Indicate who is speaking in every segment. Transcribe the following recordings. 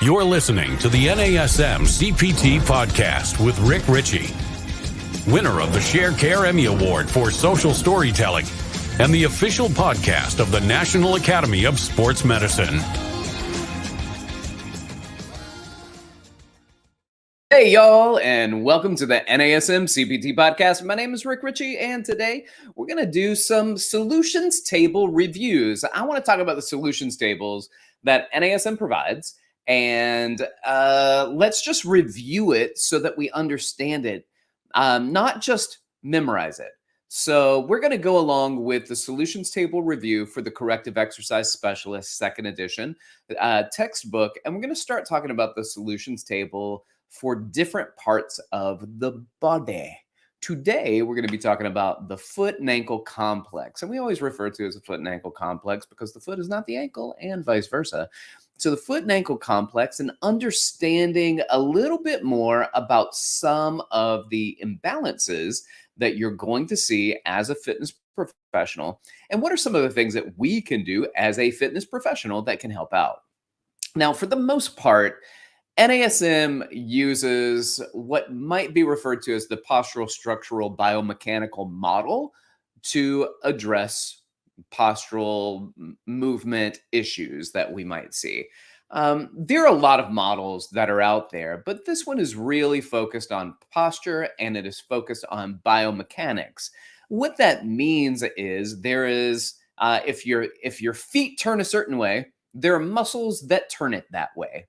Speaker 1: You're listening to the NASM-CPT Podcast with Richey, winner of the Share Care Emmy Award for Social Storytelling and the official podcast of the National Academy of Sports Medicine.
Speaker 2: Hey, y'all, and welcome to the NASM-CPT Podcast. My name is Richey, and today we're going to do some solutions table reviews. I want to talk about the solutions tables that NASM provides, and let's just review it so that we understand it, not just memorize it. So we're going to go along with the solutions table review for the Corrective Exercise Specialist 2nd edition textbook, and we're going to start talking about the solutions table for different parts of the body. Today, we're going to be talking about the foot and ankle complex, and we always refer to it as the foot and ankle complex because the foot is not the ankle and vice versa. So the foot and ankle complex, and understanding a little bit more about some of the imbalances that you're going to see as a fitness professional, and what are some of the things that we can do as a fitness professional that can help out. Now, for the most part, NASM uses what might be referred to as the postural structural biomechanical model to address postural movement issues that we might see. There are a lot of models that are out there, but this one is really focused on posture, and it is focused on biomechanics. What that means is if your feet turn a certain way, there are muscles that turn it that way.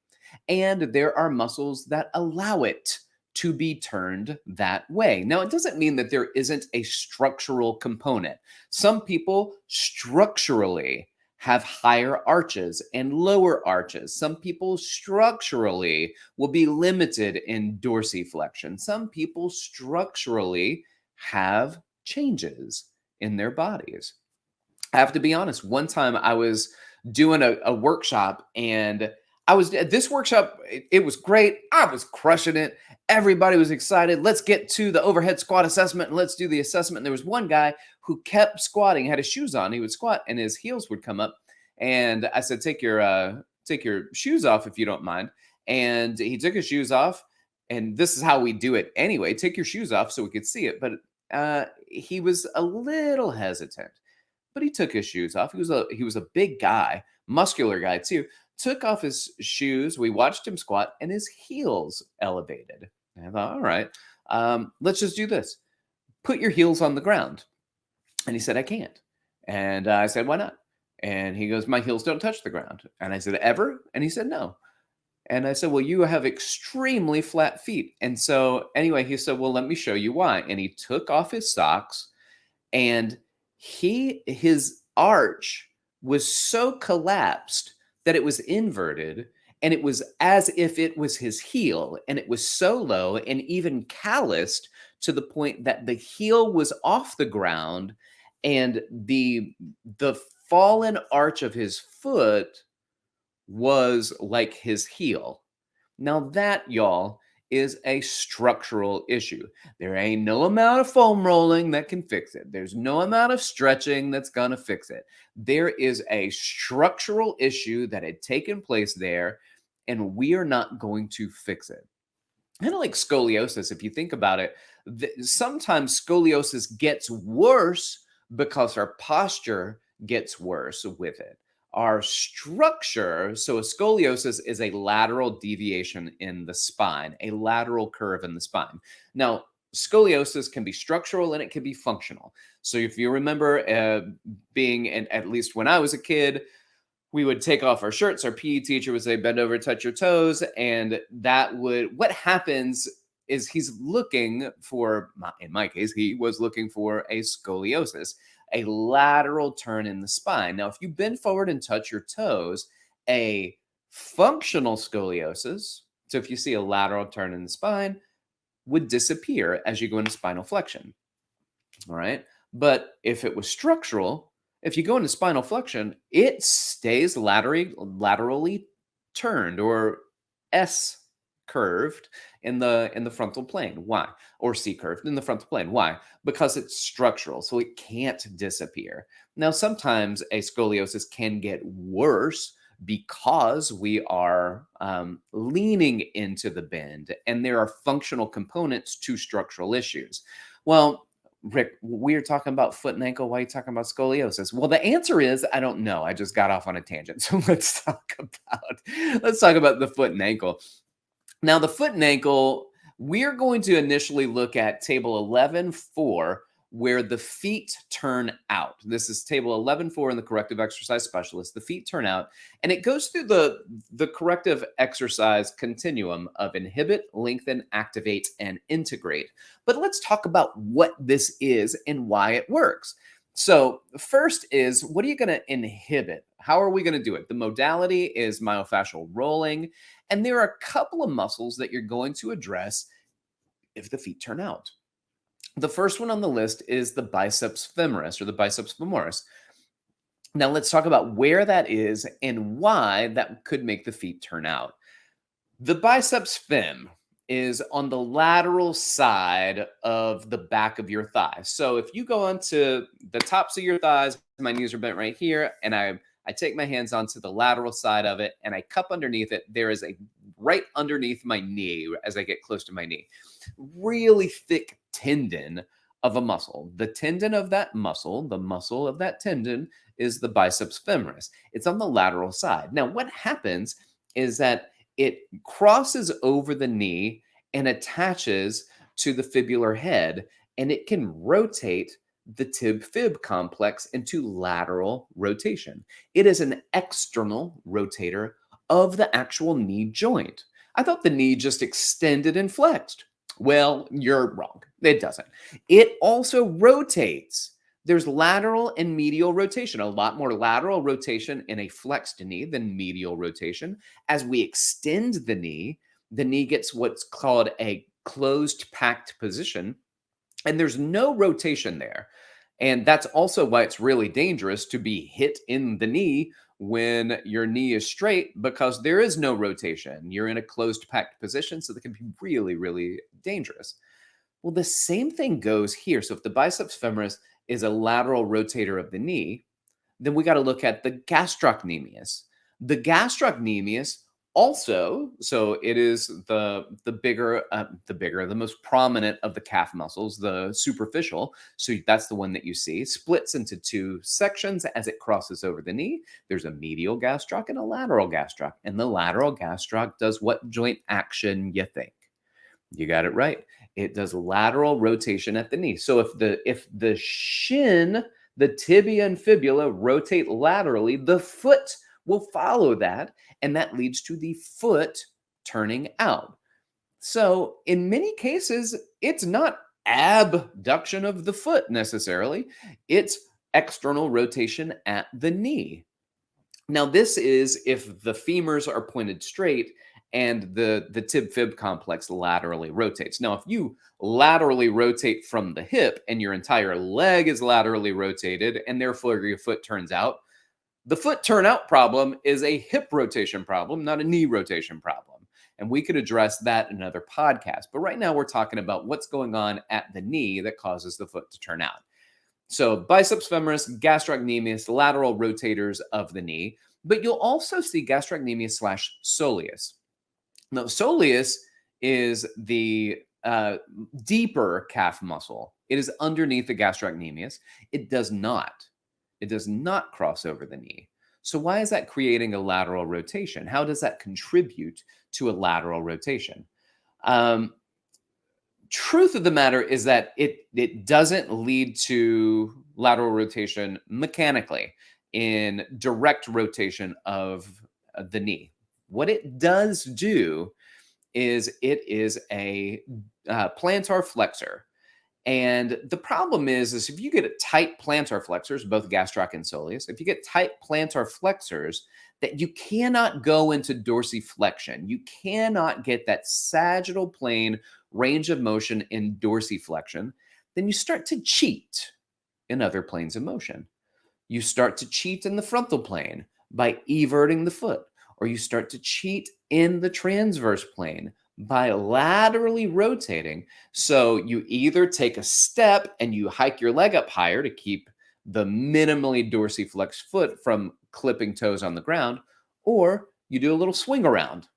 Speaker 2: And there are muscles that allow it to be turned that way. Now, it doesn't mean that there isn't a structural component. Some people structurally have higher arches and lower arches. Some people structurally will be limited in dorsiflexion. Some people structurally have changes in their bodies. I have to be honest, one time I was doing a workshop, and this workshop, it was great. I was crushing it. Everybody was excited. Let's get to the overhead squat assessment and let's do the assessment. And there was one guy who kept squatting, had his shoes on. He would squat and his heels would come up. And I said, take your shoes off if you don't mind. And he took his shoes off. And this is how we do it anyway. Take your shoes off so we could see it. But he was a little hesitant. But he took his shoes off. He was a big guy, muscular guy too. Took off his shoes. We watched him squat, and his heels elevated. And I thought, all right, let's just do this. Put your heels on the ground. And he said, I can't. And I said, why not? And he goes, my heels don't touch the ground. And I said, ever? And he said, no. And I said, well, you have extremely flat feet. And so anyway, he said, well, let me show you why. And he took off his socks, and his arch was so collapsed that it was inverted, and it was as if it was his heel, and it was so low and even calloused to the point that the heel was off the ground, and the fallen arch of his foot was like his heel. Now that, y'all, is a structural issue. There ain't no amount of foam rolling that can fix it. There's no amount of stretching that's gonna fix it. There is a structural issue that had taken place there, and we are not going to fix it. Kind of like scoliosis, if you think about it, sometimes scoliosis gets worse because our posture gets worse with it. Our structure, so a scoliosis is a lateral deviation in the spine, a lateral curve in the spine. Now, scoliosis can be structural and it can be functional. So if you remember being, at least when I was a kid, we would take off our shirts. Our PE teacher would say, bend over, touch your toes. And what happens is he's looking for, in my case, he was looking for a scoliosis, a lateral turn in the spine. Now, if you bend forward and touch your toes, a functional scoliosis, so if you see a lateral turn in the spine, would disappear as you go into spinal flexion. All right. But if it was structural, if you go into spinal flexion, it stays laterally turned, or S curved in the frontal plane. Why? Or C curved in the frontal plane. Why? Because it's structural, so it can't disappear. Now, sometimes a scoliosis can get worse because we are leaning into the bend, and there are functional components to structural issues. Well, Rick, we're talking about foot and ankle. Why are you talking about scoliosis? Well, the answer is I don't know. I just got off on a tangent. So let's talk about the foot and ankle. Now, the foot and ankle, we're going to initially look at table 11.4, where the feet turn out. This is table 11.4 in the corrective exercise specialist. The feet turn out, and it goes through the corrective exercise continuum of inhibit, lengthen, activate, and integrate. But let's talk about what this is and why it works. So first is, what are you going to inhibit? How are we going to do it? The modality is myofascial rolling, and there are a couple of muscles that you're going to address if the feet turn out. The first one on the list is the biceps femoris or the biceps femoris. Now let's talk about where that is and why that could make the feet turn out. The biceps fem is on the lateral side of the back of your thigh. So if you go onto the tops of your thighs, my knees are bent right here, and I take my hands onto the lateral side of it and I cup underneath it. There is a right underneath my knee, as I get close to my knee, really thick tendon of a muscle. The tendon of that muscle, the muscle of that tendon, is the biceps femoris. It's on the lateral side. Now, what happens is that it crosses over the knee and attaches to the fibular head, and it can rotate the tib-fib complex into lateral rotation. It is an external rotator of the actual knee joint. I thought the knee just extended and flexed. Well, you're wrong. It doesn't. It also rotates. There's lateral and medial rotation, a lot more lateral rotation in a flexed knee than medial rotation. As we extend the knee gets what's called a closed packed position, and there's no rotation there. And that's also why it's really dangerous to be hit in the knee when your knee is straight, because there is no rotation. You're in a closed packed position, so that can be really, really dangerous. Well, the same thing goes here. So if the biceps femoris is a lateral rotator of the knee, then we got to look at the gastrocnemius. The gastrocnemius also, so it is the most prominent of the calf muscles, the superficial. So that's the one that you see, splits into two sections as it crosses over the knee. There's a medial gastroc and a lateral gastroc. And the lateral gastroc does what joint action you think? You got it right. It does lateral rotation at the knee. So if the shin, the tibia and fibula rotate laterally, the foot will follow that, and that leads to the foot turning out. So in many cases, it's not abduction of the foot necessarily. It's external rotation at the knee. Now, this is if the femurs are pointed straight and the tib-fib complex laterally rotates. Now, if you laterally rotate from the hip and your entire leg is laterally rotated and therefore your foot turns out, the foot turnout problem is a hip rotation problem, not a knee rotation problem. And we could address that in another podcast. But right now we're talking about what's going on at the knee that causes the foot to turn out. So biceps femoris, gastrocnemius, lateral rotators of the knee. But you'll also see gastrocnemius / soleus. Now, soleus is the deeper calf muscle. It is underneath the gastrocnemius. It does not cross over the knee. So why is that creating a lateral rotation? How does that contribute to a lateral rotation? Truth of the matter is that it doesn't lead to lateral rotation mechanically in direct rotation of the knee. What it does do is it is a plantar flexor. And the problem is if you get tight plantar flexors, both gastroc and soleus, if you get tight plantar flexors, that you cannot go into dorsiflexion. You cannot get that sagittal plane range of motion in dorsiflexion. Then you start to cheat in other planes of motion. You start to cheat in the frontal plane by everting the foot, or you start to cheat in the transverse plane by laterally rotating. So you either take a step and you hike your leg up higher to keep the minimally dorsiflexed foot from clipping toes on the ground, Or you do a little swing around.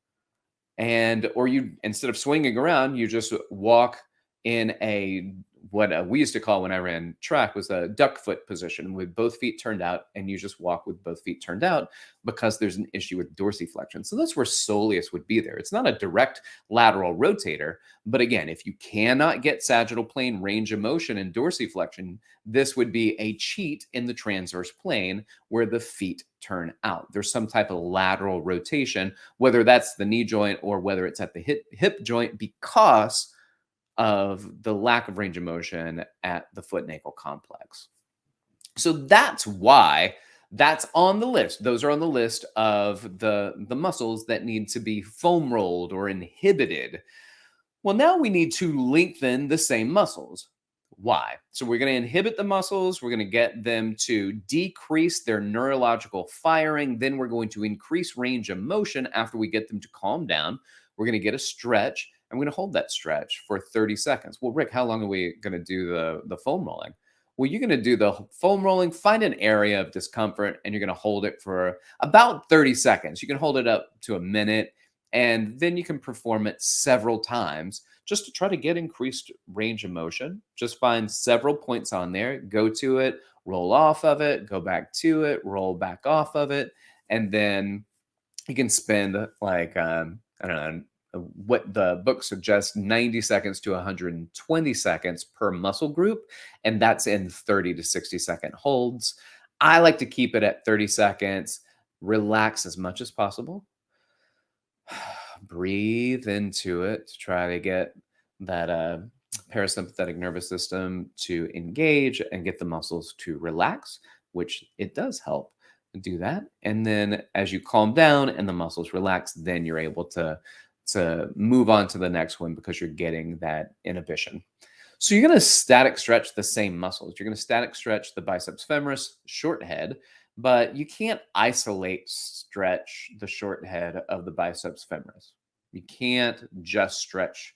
Speaker 2: Or you, instead of swinging around, you just walk in what we used to call, when I ran track, was a duck foot position with both feet turned out, and you just walk with both feet turned out because there's an issue with dorsiflexion. So that's where soleus would be there. It's not a direct lateral rotator, but again, if you cannot get sagittal plane range of motion and dorsiflexion, this would be a cheat in the transverse plane where the feet turn out. There's some type of lateral rotation, whether that's the knee joint or whether it's at the hip joint, because of the lack of range of motion at the foot and ankle complex. So that's why that's on the list. Those are on the list of the muscles that need to be foam rolled or inhibited. Well, now we need to lengthen the same muscles. Why? So we're going to inhibit the muscles. We're going to get them to decrease their neurological firing. Then we're going to increase range of motion after we get them to calm down. We're going to get a stretch. I'm going to hold that stretch for 30 seconds. Well, Rick, how long are we going to do the foam rolling? Well, you're going to do the foam rolling, find an area of discomfort, and you're going to hold it for about 30 seconds. You can hold it up to a minute, and then you can perform it several times just to try to get increased range of motion. Just find several points on there, go to it, roll off of it, go back to it, roll back off of it, and then you can spend like, I don't know, what the book suggests, 90 seconds to 120 seconds per muscle group, and that's in 30 to 60 second holds. I like to keep it at 30 seconds, relax as much as possible, breathe into it to try to get that parasympathetic nervous system to engage and get the muscles to relax, which it does help do that. And then as you calm down and the muscles relax, then you're able to move on to the next one because you're getting that inhibition. So you're going to static stretch the same muscles. You're going to static stretch the biceps femoris, short head, but you can't isolate stretch the short head of the biceps femoris. You can't just stretch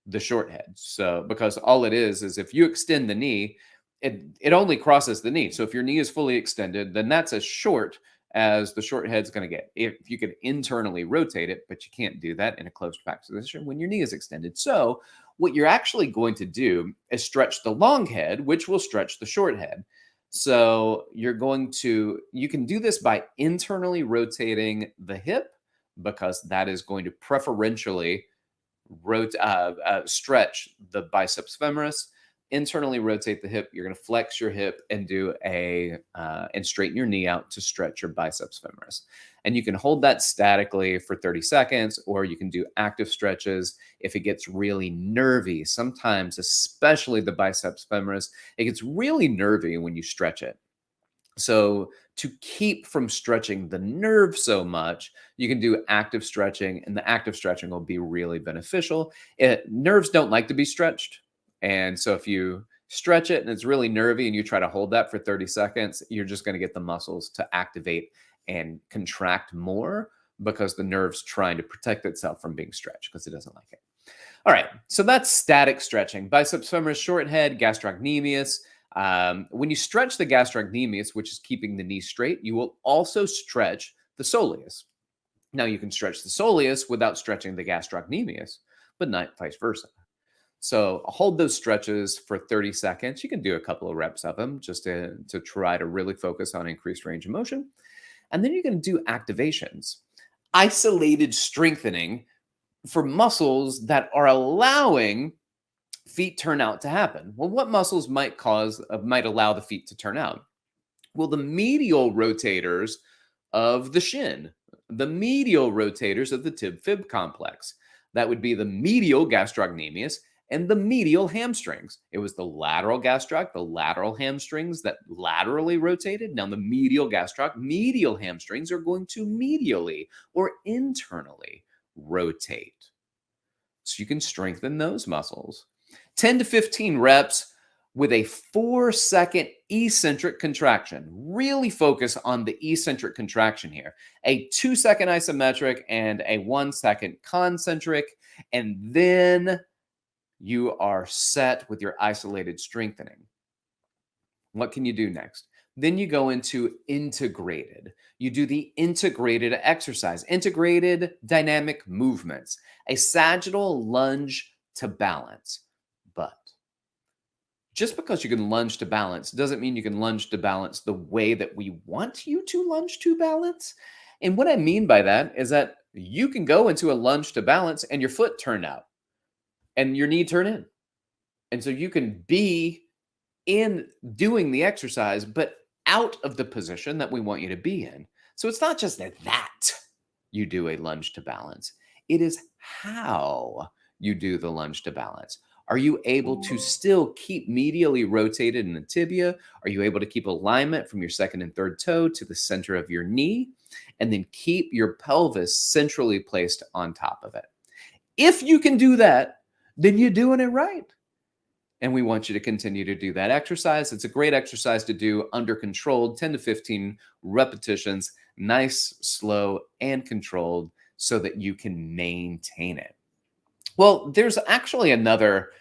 Speaker 2: the short head. So because all it is if you extend the knee, it only crosses the knee. So if your knee is fully extended, then that's as short as the short head's going to get. If you could internally rotate it, but you can't do that in a closed back position when your knee is extended. So what you're actually going to do is stretch the long head, which will stretch the short head. So you can do this by internally rotating the hip, because that is going to preferentially stretch the biceps femoris. Internally rotate the hip. You're going to flex your hip and do and straighten your knee out to stretch your biceps femoris. And you can hold that statically for 30 seconds, or you can do active stretches if it gets really nervy. Sometimes, especially the biceps femoris, it gets really nervy when you stretch it. So to keep from stretching the nerve so much, you can do active stretching, and the active stretching will be really beneficial. Nerves don't like to be stretched. And so if you stretch it and it's really nervy and you try to hold that for 30 seconds, you're just going to get the muscles to activate and contract more, because the nerve's trying to protect itself from being stretched because it doesn't like it. All right, so that's static stretching. Biceps femoris, short head, gastrocnemius. When you stretch the gastrocnemius, which is keeping the knee straight, you will also stretch the soleus. Now you can stretch the soleus without stretching the gastrocnemius, but not vice versa. So hold those stretches for 30 seconds. You can do a couple of reps of them just to try to really focus on increased range of motion. And then you're going to do activations, isolated strengthening for muscles that are allowing feet turnout to happen. Well, what muscles might allow the feet to turn out? Well, the medial rotators of the shin, the medial rotators of the tib-fib complex. That would be the medial gastrocnemius and the medial hamstrings. It was the lateral gastroc, the lateral hamstrings that laterally rotated. Now the medial gastroc, medial hamstrings are going to medially or internally rotate. So you can strengthen those muscles. 10 to 15 reps with a 4-second eccentric contraction. Really focus on the eccentric contraction here. A 2-second isometric and a 1-second concentric. And then you are set with your isolated strengthening. What can you do next? Then you go into integrated. You do the integrated exercise, integrated dynamic movements, a sagittal lunge to balance. But just because you can lunge to balance doesn't mean you can lunge to balance the way that we want you to lunge to balance. And what I mean by that is that you can go into a lunge to balance and your foot turn out and your knee turn in. And so you can be in doing the exercise, but out of the position that we want you to be in. So it's not just that you do a lunge to balance. It is how you do the lunge to balance. Are you able to still keep medially rotated in the tibia? Are you able to keep alignment from your second and third toe to the center of your knee? And then keep your pelvis centrally placed on top of it. If you can do that, then you're doing it right. And we want you to continue to do that exercise. It's a great exercise to do under controlled 10 to 15 repetitions, nice, slow, and controlled so that you can maintain it. Well, there's actually another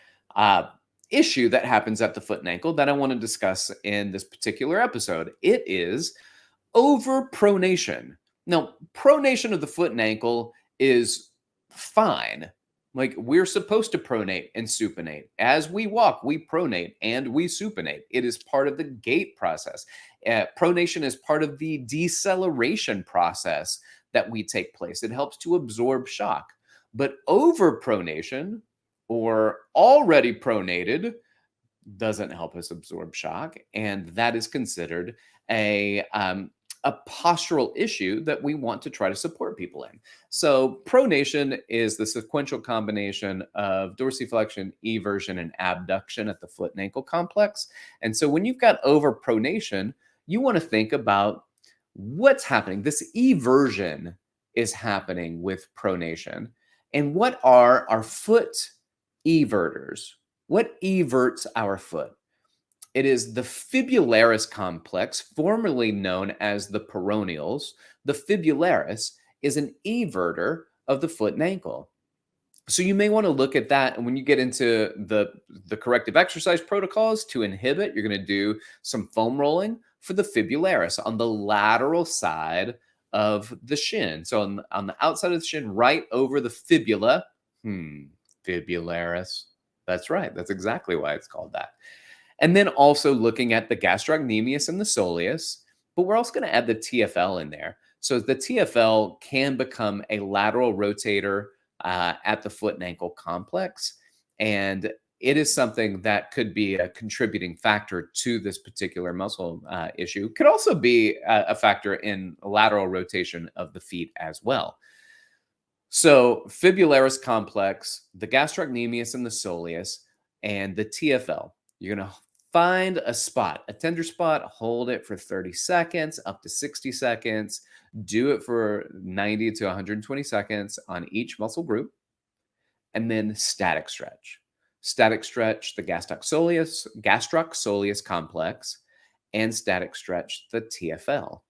Speaker 2: issue that happens at the foot and ankle that I want to discuss in this particular episode. It is overpronation. Now, pronation of the foot and ankle is fine. Like, we're supposed to pronate and supinate. As we walk, we pronate and we supinate. It is part of the gait process. Pronation is part of the deceleration process that we take place. It helps to absorb shock. But overpronation or already pronated doesn't help us absorb shock. And that is considered a postural issue that we want to try to support people in. So pronation is the sequential combination of dorsiflexion, eversion, and abduction at the foot and ankle complex. And so when you've got overpronation, you want to think about what's happening. This eversion is happening with pronation. And what are our foot everters? What everts our foot? It is the Fibularis complex, formerly known as the peroneals. The Fibularis is an everter of the foot and ankle. So you may want to look at that. And when you get into the corrective exercise protocols to inhibit, you're going to do some foam rolling for the Fibularis on the lateral side of the shin. So on the outside of the shin, right over the fibula. Fibularis. That's right. That's exactly why it's called that. And then also looking at the gastrocnemius and the soleus, but we're also going to add the TFL in there. So the TFL can become a lateral rotator at the foot and ankle complex. And it is something that could be a contributing factor to this particular muscle issue. Could also be a factor in lateral rotation of the feet as well. So Fibularis complex, the gastrocnemius and the soleus, and the TFL. You're going to find a spot, a tender spot, hold it for 30 seconds, up to 60 seconds. Do it for 90 to 120 seconds on each muscle group. And then static stretch. Static stretch, the gastroc soleus complex, and static stretch, the TFL.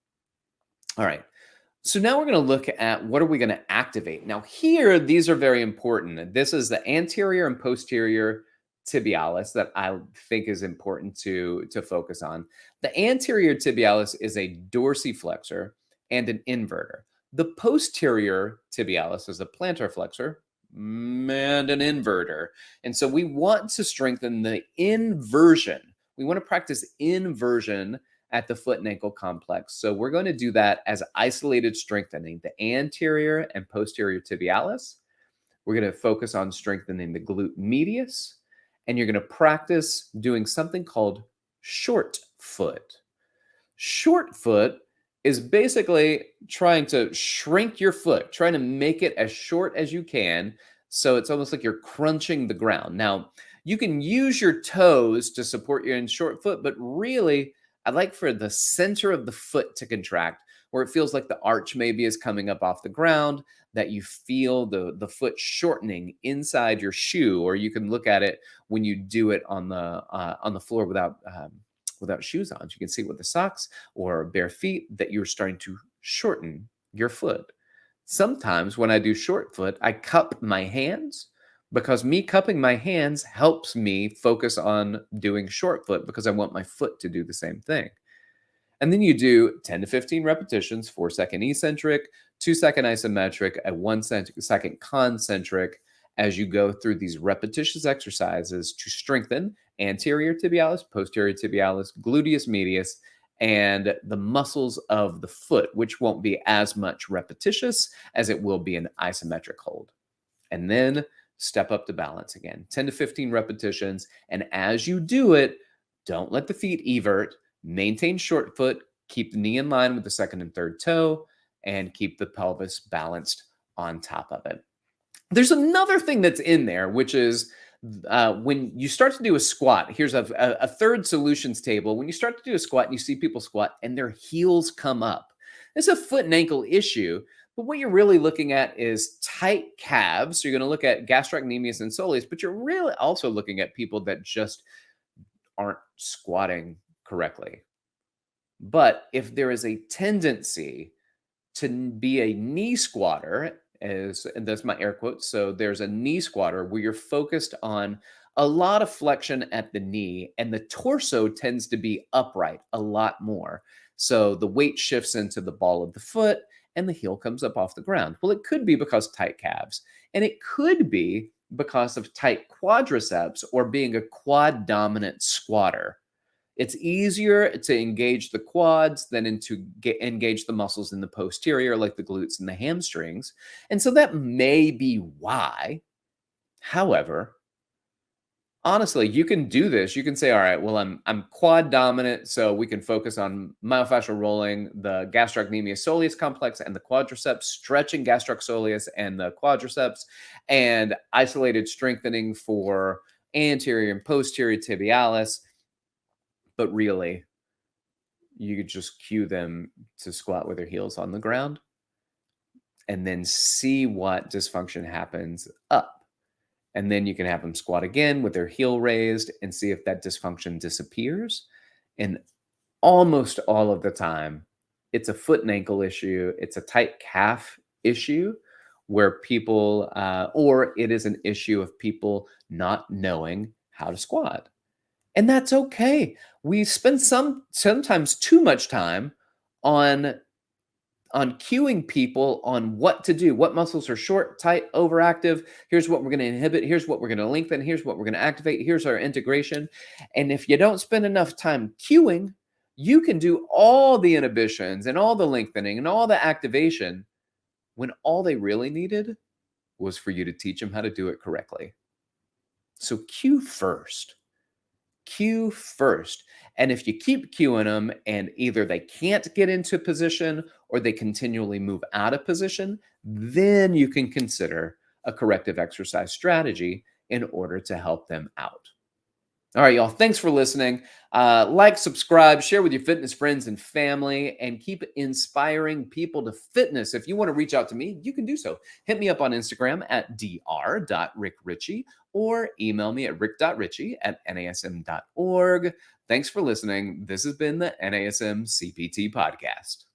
Speaker 2: All right. So now we're going to look at what are we going to activate. Now here, these are very important. This is the anterior and posterior tibialis that I think is important to focus on. The anterior tibialis is a dorsiflexor and an inverter. The posterior tibialis is a plantar flexor and an inverter. And so we want to strengthen the inversion. We want to practice inversion at the foot and ankle complex. So we're going to do that as isolated strengthening, the anterior and posterior tibialis. We're going to focus on strengthening the glute medius. And you're going to practice doing something called short foot. Short foot is basically trying to shrink your foot, trying to make it as short as you can. So it's almost like you're crunching the ground. Now, you can use your toes to support you in short foot, but really, I'd like for the center of the foot to contract, where it feels like the arch maybe is coming up off the ground, that you feel the foot shortening inside your shoe, or you can look at it when you do it on the floor without shoes on. You can see with the socks or bare feet that you're starting to shorten your foot. Sometimes when I do short foot, I cup my hands, because me cupping my hands helps me focus on doing short foot because I want my foot to do the same thing. And then you do 10 to 15 repetitions, 4-second eccentric, 2-second isometric, a 1-second concentric as you go through these repetitious exercises to strengthen anterior tibialis, posterior tibialis, gluteus medius, and the muscles of the foot, which won't be as much repetitious as it will be an isometric hold. And then step up to balance again, 10 to 15 repetitions. And as you do it, don't let the feet evert, maintain short foot, keep the knee in line with the second and third toe, and keep the pelvis balanced on top of it. There's another thing that's in there, which is when you start to do a squat. Here's a third solutions table. When you start to do a squat and you see people squat and their heels come up, it's a foot and ankle issue. But what you're really looking at is tight calves. So you're going to look at gastrocnemius and soleus, but you're really also looking at people that just aren't squatting correctly. But if there is a tendency to be a knee squatter, and that's my air quotes, so there's a knee squatter where you're focused on a lot of flexion at the knee, and the torso tends to be upright a lot more. So the weight shifts into the ball of the foot, and the heel comes up off the ground. Well, it could be because tight calves, and it could be because of tight quadriceps or being a quad dominant squatter. It's easier to engage the quads than to engage the muscles in the posterior, like the glutes and the hamstrings. And so that may be why. However, honestly, you can do this. You can say, all right, well, I'm quad dominant, so we can focus on myofascial rolling, the gastrocnemius soleus complex, and the quadriceps, stretching gastrocsoleus and the quadriceps, and isolated strengthening for anterior and posterior tibialis. But really, you could just cue them to squat with their heels on the ground and then see what dysfunction happens up. And then you can have them squat again with their heel raised and see if that dysfunction disappears. And almost all of the time, it's a foot and ankle issue. It's a tight calf issue where people, or it is an issue of people not knowing how to squat. And that's okay. We spend sometimes too much time on cueing people on what to do, what muscles are short, tight, overactive. Here's what we're going to inhibit. Here's what we're going to lengthen. Here's what we're going to activate. Here's our integration. And if you don't spend enough time cueing, you can do all the inhibitions and all the lengthening and all the activation when all they really needed was for you to teach them how to do it correctly. So cue first. Cue first. And if you keep cueing them and either they can't get into position or they continually move out of position, then you can consider a corrective exercise strategy in order to help them out. All right, y'all. Thanks for listening. Like, subscribe, share with your fitness friends and family, and keep inspiring people to fitness. If you want to reach out to me, you can do so. Hit me up on Instagram at dr.rickrichey or email me at rick.richey@nasm.org. Thanks for listening. This has been the NASM-CPT Podcast.